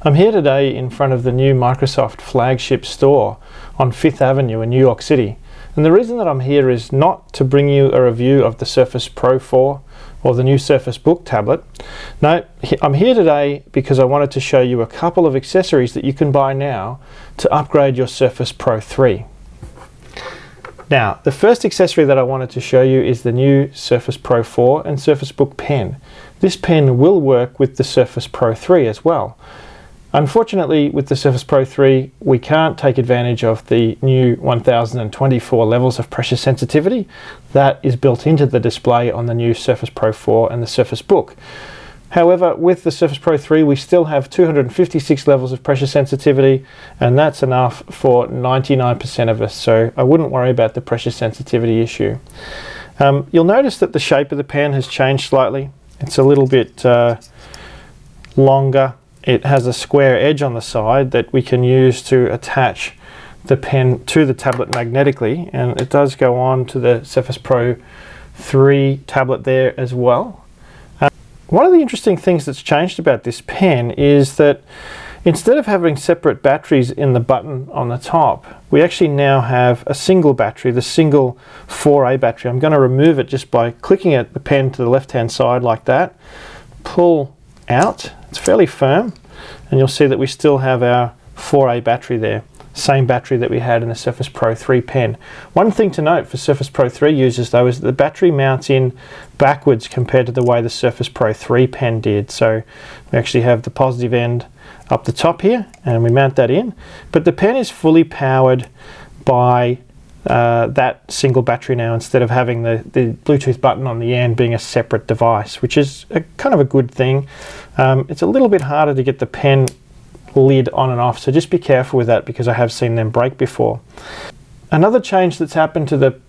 I'm here today in front of the new Microsoft flagship store on Fifth Avenue in New York City. And the reason that I'm here is not to bring you a review of the Surface Pro 4 or the new Surface Book tablet. No, I'm here today because I wanted to show you a couple of accessories that you can buy now to upgrade your Surface Pro 3. Now, the first accessory that I wanted to show you is the new Surface Pro 4 and Surface Book pen. This pen will work with the Surface Pro 3 as well. Unfortunately, with the Surface Pro 3, we can't take advantage of the new 1024 levels of pressure sensitivity that is built into the display on the new Surface Pro 4 and the Surface Book. However, with the Surface Pro 3, we still have 256 levels of pressure sensitivity, and that's enough for 99% of us, so I wouldn't worry about the pressure sensitivity issue. You'll notice that the shape of the pen has changed slightly. It's a little bit longer. It has a square edge on the side that we can use to attach the pen to the tablet magnetically, and it does go on to the Surface Pro 3 tablet there as well. One of the interesting things that's changed about this pen is that instead of having separate batteries in the button on the top, we actually now have a single battery, the single 4A battery. I'm going to remove it just by clicking at the pen to the left-hand side like that. Pull out. It's fairly firm, and you'll see that we still have our 4A battery there. Same battery that we had in the Surface Pro 3 pen. One thing to note for Surface Pro 3 users though is that the battery mounts in backwards compared to the way the Surface Pro 3 pen did. So we actually have the positive end up the top here and we mount that in, but the pen is fully powered by that single battery now, instead of having the Bluetooth button on the end being a separate device, which is kind of a good thing. It's a little bit harder to get the pen lid on and off, so just be careful with that because I have seen them break before. Another change that's happened to the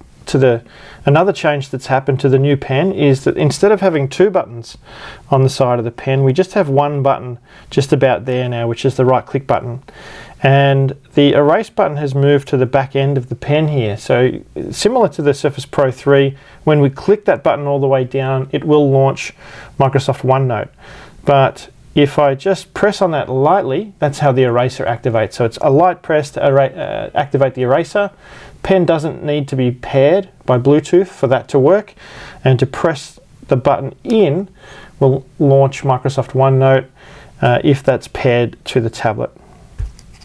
new pen is that instead of having two buttons on the side of the pen, we just have one button just about there now, which is the right click button. And the erase button has moved to the back end of the pen here. So similar to the Surface Pro 3, when we click that button all the way down, it will launch Microsoft OneNote. But if I just press on that lightly, that's how the eraser activates. So it's a light press to activate the eraser. Pen doesn't need to be paired by Bluetooth for that to work. And to press the button in will launch Microsoft OneNote if that's paired to the tablet.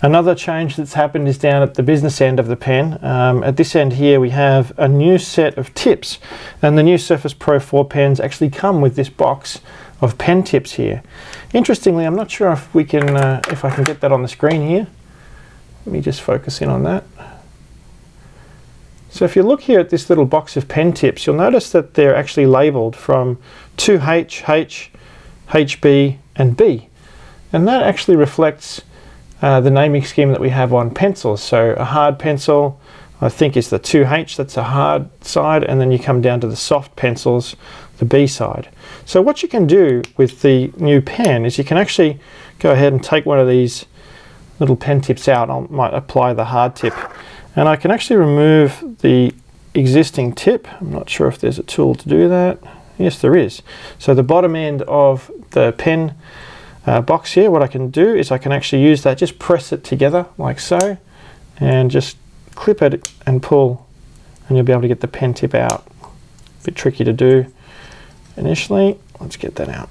Another change that's happened is down at the business end of the pen. At this end here we have a new set of tips, and the new Surface Pro 4 pens actually come with this box of pen tips here. Interestingly, I'm not sure if we can, if I can get that on the screen here. Let me just focus in on that. So if you look here at this little box of pen tips, you'll notice that they're actually labelled from 2H, H, HB and B, and that actually reflects the naming scheme that we have on pencils. So a hard pencil, I think, is the 2H, that's a hard side, and then you come down to the soft pencils, the B side. So what you can do with the new pen is you can actually go ahead and take one of these little pen tips out. I might apply the hard tip, and I can actually remove the existing tip. I'm not sure if there's a tool to do that. Yes, there is. So the bottom end of the pen box here, what I can do is I can actually use that, just press it together like so, and just clip it and pull, and you'll be able to get the pen tip out. A bit tricky to do initially. Let's get that out.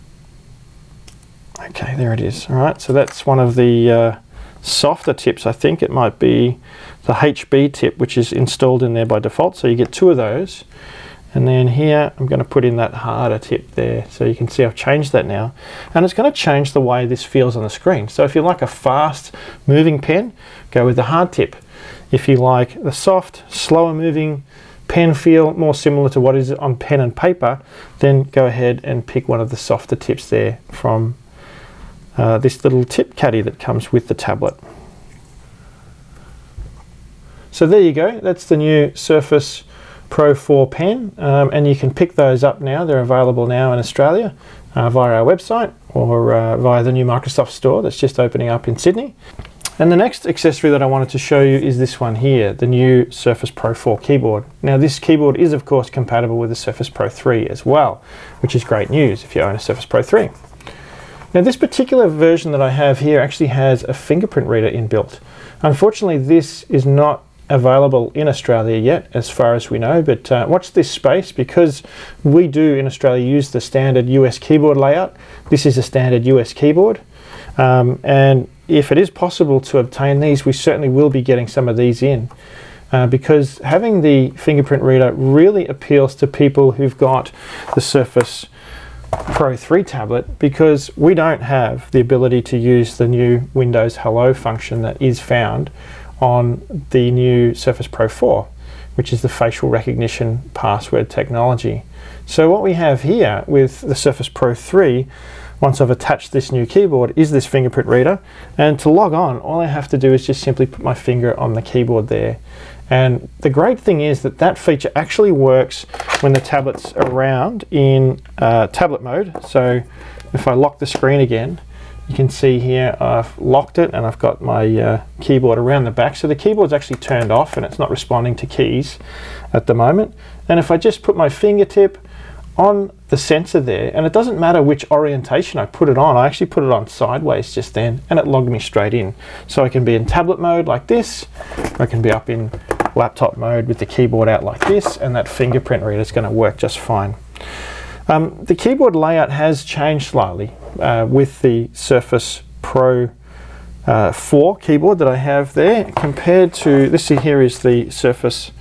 Okay, there it is. All right, so that's one of the softer tips. I think it might be the HB tip, which is installed in there by default, so you get two of those. And then here I'm going to put in that harder tip there, so you can see I've changed that now, and it's going to change the way this feels on the screen. So if you like a fast moving pen, go with the hard tip. If you like the soft, slower moving pen feel, more similar to what is on pen and paper, then go ahead and pick one of the softer tips there from this little tip caddy that comes with the tablet. So there you go, that's the new Surface Pro 4 pen, and you can pick those up now. They're available now in Australia via our website or via the new Microsoft store that's just opening up in Sydney. And the next accessory that I wanted to show you is this one here, the new Surface Pro 4 keyboard. Now this keyboard is of course compatible with the Surface Pro 3 as well, which is great news if you own a Surface Pro 3. Now this particular version that I have here actually has a fingerprint reader inbuilt. Unfortunately, this is not available in Australia yet, as far as we know, but watch this space, because we do in Australia use the standard US keyboard layout. This is a standard US keyboard, and if it is possible to obtain these, we certainly will be getting some of these in, because having the fingerprint reader really appeals to people who've got the Surface Pro 3 tablet, because we don't have the ability to use the new Windows Hello function that is found on the new Surface Pro 4, which is the facial recognition password technology. So what we have here with the Surface Pro 3, once I've attached this new keyboard, is this fingerprint reader, and to log on, all I have to do is just simply put my finger on the keyboard there. And the great thing is that that feature actually works when the tablet's around in tablet mode. So if I lock the screen again, you can see here I've locked it and I've got my keyboard around the back. So the keyboard's actually turned off and it's not responding to keys at the moment. And if I just put my fingertip on the sensor there, and it doesn't matter which orientation I put it on, I actually put it on sideways just then, and it logged me straight in. So I can be in tablet mode like this, or I can be up in laptop mode with the keyboard out like this, and that fingerprint reader is going to work just fine. The keyboard layout has changed slightly with the Surface Pro 4 keyboard that I have there, compared to this here is the Surface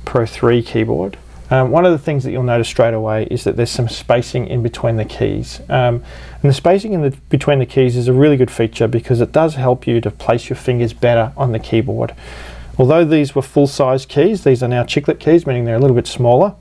Pro 3 keyboard. One of the things that you'll notice straight away is that there's some spacing in between the keys. And the spacing in between the keys is a really good feature, because it does help you to place your fingers better on the keyboard. Although these were full-size keys, these are now chiclet keys, meaning they're a little bit smaller.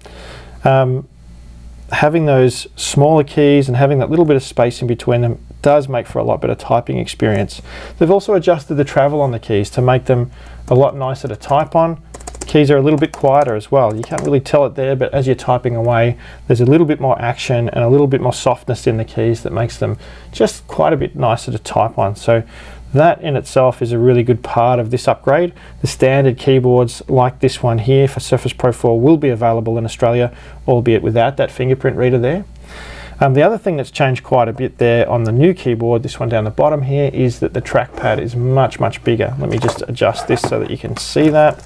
Having those smaller keys and having that little bit of space in between them does make for a lot better typing experience. They've also adjusted the travel on the keys to make them a lot nicer to type on. Keys are a little bit quieter as well. You can't really tell it there, but as you're typing away, there's a little bit more action and a little bit more softness in the keys that makes them just quite a bit nicer to type on. So that in itself is a really good part of this upgrade. The standard keyboards like this one here for Surface Pro 4 will be available in Australia, albeit without that fingerprint reader there. The other thing that's changed quite a bit there on the new keyboard, this one down the bottom here, is that the trackpad is much bigger. Let me just adjust this so that you can see that.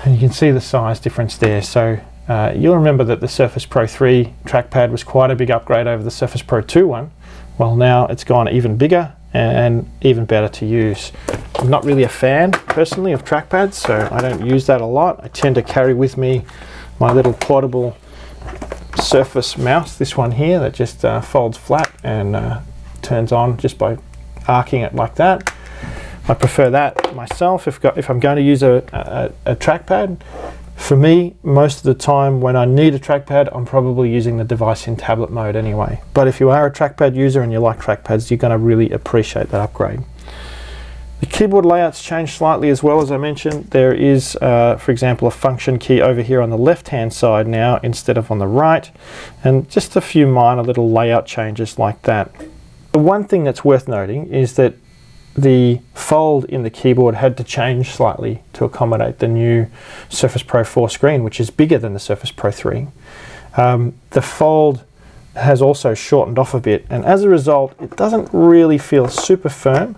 And you can see the size difference there. So you'll remember that the Surface Pro 3 trackpad was quite a big upgrade over the Surface Pro 2 one. Well, now it's gone even bigger and even better to use. I'm not really a fan personally of trackpads, so I don't use that a lot. I tend to carry with me my little portable Surface mouse, this one here, that just folds flat and turns on just by arcing it like that. I prefer that myself if I'm going to use a trackpad. For me, most of the time when I need a trackpad, I'm probably using the device in tablet mode anyway. But if you are a trackpad user and you like trackpads, you're going to really appreciate that upgrade. The keyboard layout's changed slightly as well, as I mentioned. There is, for example, a function key over here on the left-hand side now instead of on the right, and just a few minor little layout changes like that. The one thing that's worth noting is that the fold in the keyboard had to change slightly to accommodate the new Surface Pro 4 screen, which is bigger than the Surface Pro 3. The fold has also shortened off a bit, and as a result, it doesn't really feel super firm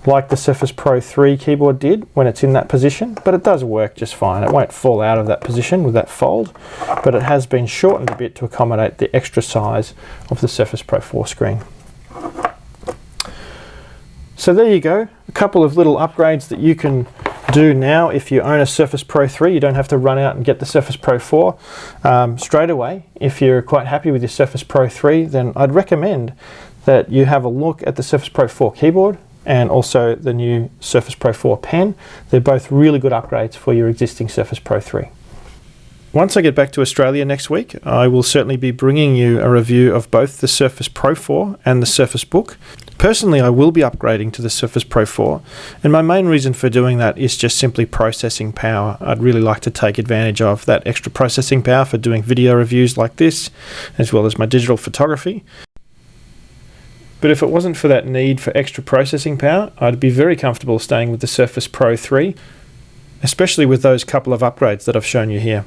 like the Surface Pro 3 keyboard did when it's in that position, but it does work just fine. It won't fall out of that position with that fold, but it has been shortened a bit to accommodate the extra size of the Surface Pro 4 screen. So there you go, a couple of little upgrades that you can do now if you own a Surface Pro 3. You don't have to run out and get the Surface Pro 4 straight away. If you're quite happy with your Surface Pro 3, then I'd recommend that you have a look at the Surface Pro 4 keyboard and also the new Surface Pro 4 pen. They're both really good upgrades for your existing Surface Pro 3. Once I get back to Australia next week, I will certainly be bringing you a review of both the Surface Pro 4 and the Surface Book. Personally, I will be upgrading to the Surface Pro 4, and my main reason for doing that is just simply processing power. I'd really like to take advantage of that extra processing power for doing video reviews like this, as well as my digital photography. But if it wasn't for that need for extra processing power, I'd be very comfortable staying with the Surface Pro 3, especially with those couple of upgrades that I've shown you here.